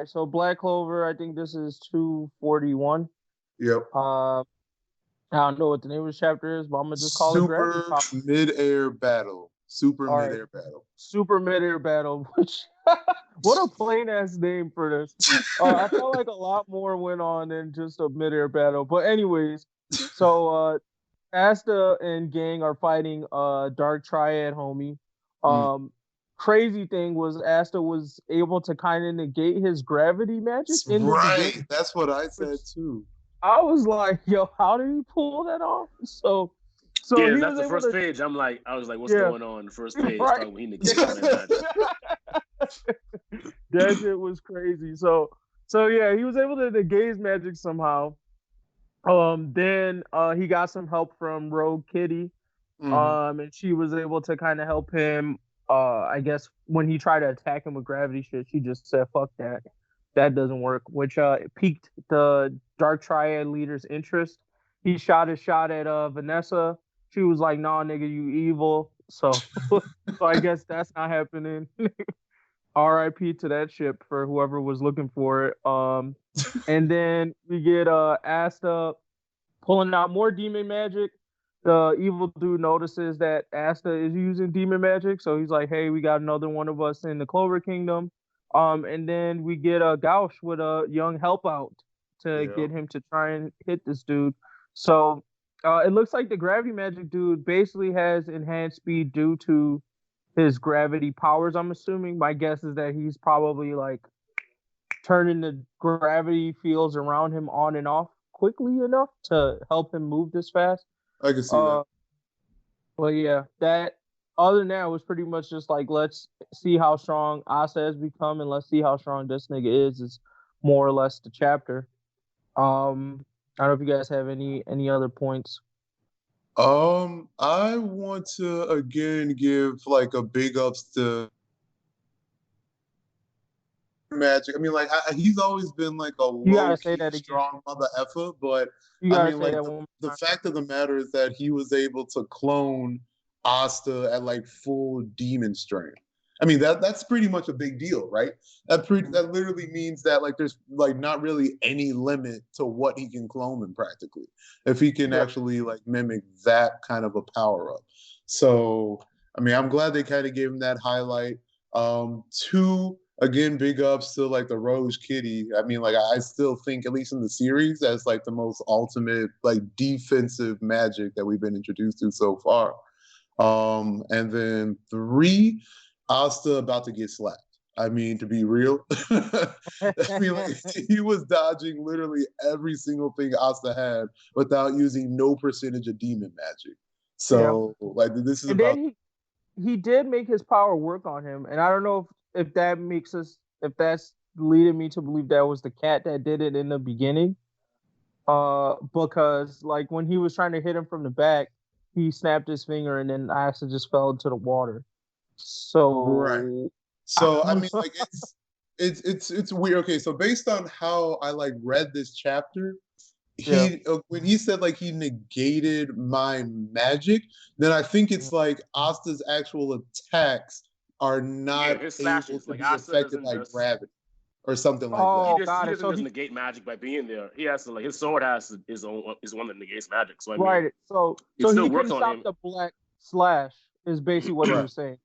right, so Black Clover, I think this is 241. Yep. I don't know what the name of the chapter is, but I'm gonna just call it Gravity Power. Midair battle. Super Midair battle. Super Midair battle. Which what a plain ass name for this. I felt like a lot more went on than just a midair battle. But anyways, so Asta and gang are fighting Dark Triad, homie. Crazy thing was Asta was able to kind of negate his gravity magic in the beginning. That's what I said too. I was like, yo, how did he pull that off? So yeah, that's the first page. I was like, what's going on? The first page, right. When he negated that magic. That shit was crazy. So yeah, he was able to negate his magic somehow. Then he got some help from Rogue Kitty. And she was able to kind of help him. I guess when he tried to attack him with gravity shit, she just said, fuck that. That doesn't work, which piqued the Dark Triad leader's interest. He shot a shot at Vanessa. She was like, nah, nigga, you evil. So I guess that's not happening. R.I.P. to that ship for whoever was looking for it. And then we get Asta pulling out more demon magic. The evil dude notices that Asta is using demon magic, so he's like, hey, we got another one of us in the Clover Kingdom. And then we get Gauch with a young help out to get him to try and hit this dude. So it looks like the gravity magic dude basically has enhanced speed due to his gravity powers, I'm assuming. My guess is that he's probably like turning the gravity fields around him on and off quickly enough to help him move this fast. I can see that. But yeah, that other than that was pretty much just like, let's see how strong Asta has become and let's see how strong this nigga is more or less the chapter. I don't know if you guys have any other points. I want to again give like a big ups to magic. I mean, like he's always been like a low-key strong mother effer, but I mean, like the fact of the matter is that he was able to clone Asta at like full demon strength. I mean, that's pretty much a big deal, right? That literally means that like there's like not really any limit to what he can clone them practically, if he can actually like mimic that kind of a power up. So I mean, I'm glad they kind of gave him that highlight. Two, again, big ups to like the Rose Kitty. I mean, like I still think, at least in the series, that's like the most ultimate like defensive magic that we've been introduced to so far. And then three, Asta about to get slapped. I mean, to be real, I mean, like, he was dodging literally every single thing Asta had without using no percentage of demon magic. So, like, this is then he did make his power work on him, and I don't know if that's leading me to believe that was the cat that did it in the beginning. Because like when he was trying to hit him from the back, he snapped his finger and then Asta just fell into the water. So So I mean, like it's weird. Okay, so based on how I like read this chapter, when he said like he negated my magic, then I think it's like Asta's actual attacks are not able to be affected by gravity or something like that. He doesn't just negate magic by being there. He has to like his sword is one that negates magic. So I mean, so he can stop the black slash is basically what he was saying.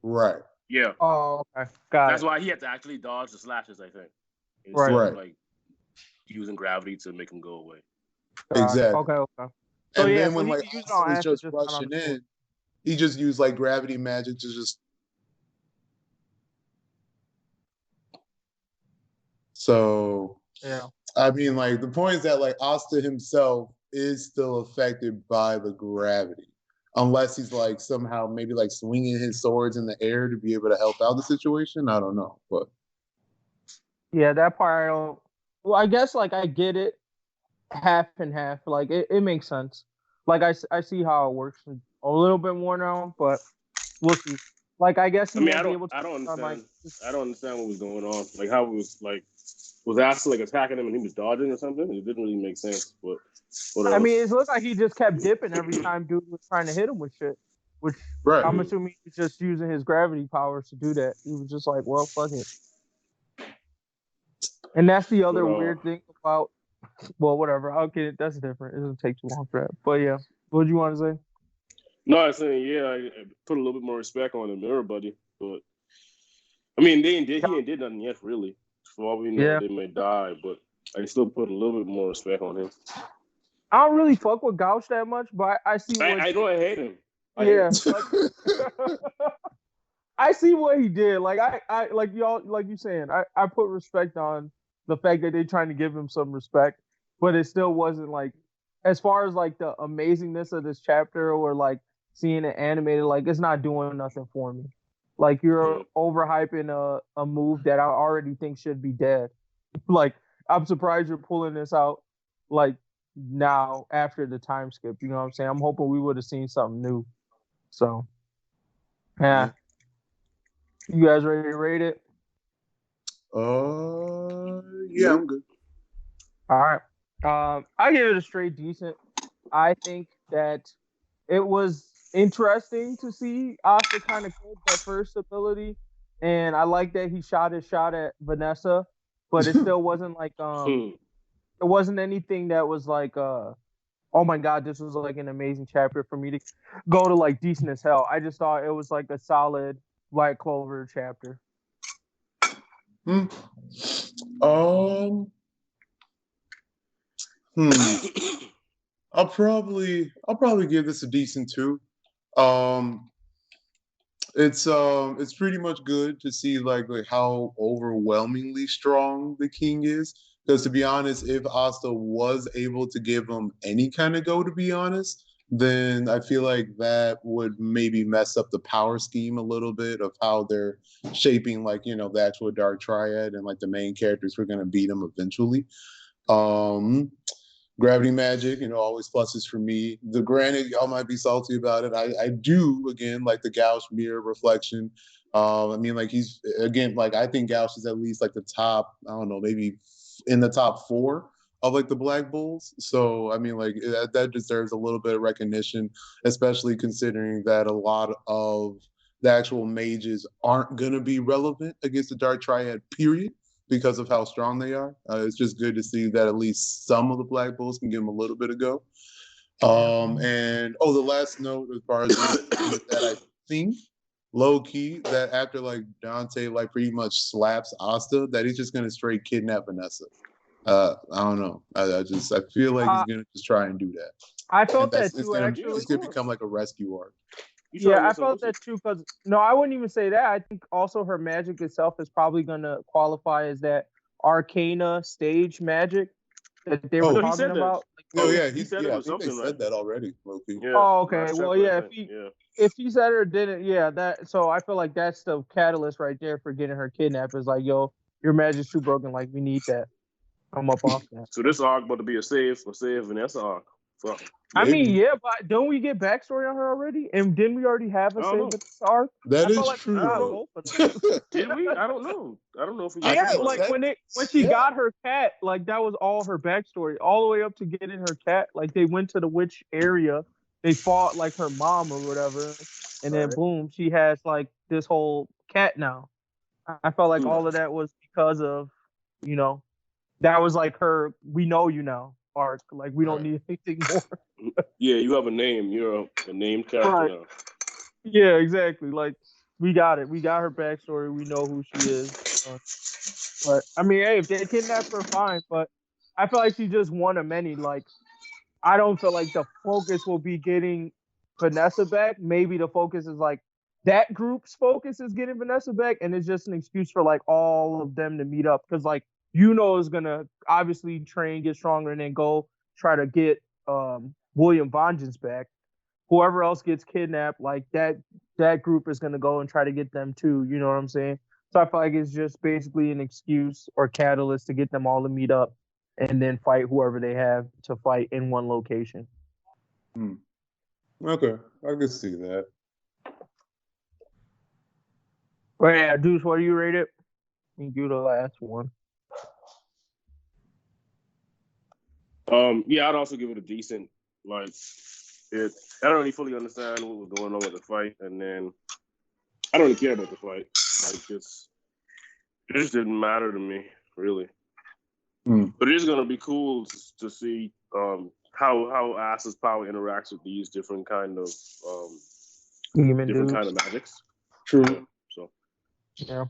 Right. Yeah. Oh, okay. Got That's why he had to actually dodge the slashes, I think. Instead of, like using gravity to make him go away. Exactly. Okay. So and then when like Asta was just rushing in, he just used like gravity magic to just. So I mean, like the point is that like Asta himself is still affected by the gravity. Unless he's like somehow maybe like swinging his swords in the air to be able to help out the situation. I don't know, but yeah, that part I don't. Well, I guess like I get it, half and half. Like it makes sense. Like I see how it works a little bit more now, but we'll see. Like I guess I don't understand what was going on. Like how it was like was Asta like attacking him and he was dodging or something. It didn't really make sense, but. I mean, it looked like he just kept dipping every time dude was trying to hit him with shit. Which I'm assuming he's just using his gravity powers to do that. He was just like, well, fuck it. And that's the other weird thing about. Well, whatever. Okay, that's different. It doesn't take too long for that. But yeah, what do you want to say? No, I was saying I put a little bit more respect on him, everybody. But I mean, he ain't did nothing yet, really. For all we know, they may die, but I still put a little bit more respect on him. I don't really fuck with Gauch that much, but I see what I don't hate him. I see what he did. Like I like y'all, like you saying, I put respect on the fact that they're trying to give him some respect, but it still wasn't like, as far as like the amazingness of this chapter or seeing it animated, it's not doing nothing for me. Like, you're overhyping a move that I already think should be dead. I'm surprised you're pulling this out now after the time skip. You know what I'm saying? I'm hoping we would have seen something new. So, yeah. You guys ready to rate it? Yeah, I'm good. All right. I give it a straight decent. I think that it was interesting to see Asta kind of killed that first ability, and I like that he shot his shot at Vanessa, but it still wasn't it wasn't anything that was oh my god, this was an amazing chapter for me to go to decent as hell. I just thought it was a solid Black Clover chapter. I'll probably give this a decent 2. It's pretty much good to see how overwhelmingly strong the king is. Because to be honest, if Asta was able to give him any kind of go, to be honest, then I feel like that would maybe mess up the power scheme a little bit of how they're shaping the actual Dark Triad and the main characters who are going to beat him eventually. Gravity magic, always pluses for me. Granted, y'all might be salty about it. I do, again, like the Gauch mirror reflection. He's, again, I think Gauch is at least the top, I don't know, maybe in the top 4 of the Black Bulls. So, that deserves a little bit of recognition, especially considering that a lot of the actual mages aren't going to be relevant against the Dark Triad, period, because of how strong they are. It's just good to see that at least some of the Black Bulls can give them a little bit of go. The last note as far as that I think low-key that after Dante pretty much slaps Asta, that he's just gonna straight kidnap Vanessa. I don't know. I feel like he's gonna just try and do that. I felt that too, actually. It's gonna become a rescue arc. Yeah, I felt that too, because no, I wouldn't even say that. I think also her magic itself is probably gonna qualify as that Arcana stage magic that they were talking about. He said it. I think they said that already, Loki. Yeah, oh, okay. Well, yeah. If he said it or didn't, yeah. That. So I feel like that's the catalyst right there for getting her kidnapped. Is yo, your magic's too broken. We need that. I'm up off that. So this arc about to be a save Vanessa arc. Fuck. I mean, yeah, but don't we get backstory on her already? And didn't we already have a save arc? That is true. Did we? I don't know. I don't know if we got when she got her cat, that was all her backstory, all the way up to getting her cat. They went to the witch area, they fought her mom or whatever, and then boom, she has this whole cat now. I felt like all of that was because of, that was her we know you now arc. We don't need anything more. Yeah, you have a name. You're a named character now. Yeah, exactly. We got it. We got her backstory. We know who she is. But I mean, hey, if they kidnap her, fine. But I feel like she's just one of many. I don't feel like the focus will be getting Vanessa back. Maybe the focus is that group's focus is getting Vanessa back, and it's just an excuse for all of them to meet up, because is gonna obviously train, get stronger, and then go try to get William Vengeance back. Whoever else gets kidnapped, that group is gonna go and try to get them too. You know what I'm saying? So I feel like it's just basically an excuse or catalyst to get them all to meet up and then fight whoever they have to fight in one location. Okay, I can see that. Well, yeah, Deuce, what do you rate it? You do the last one. Yeah, I'd also give it a decent. I don't really fully understand what was going on with the fight, and then I don't really care about the fight. It just didn't matter to me, really. But it is gonna be cool to see how Asta's power interacts with these different kind of kind of magics. True. Yeah, so yeah.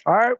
All right.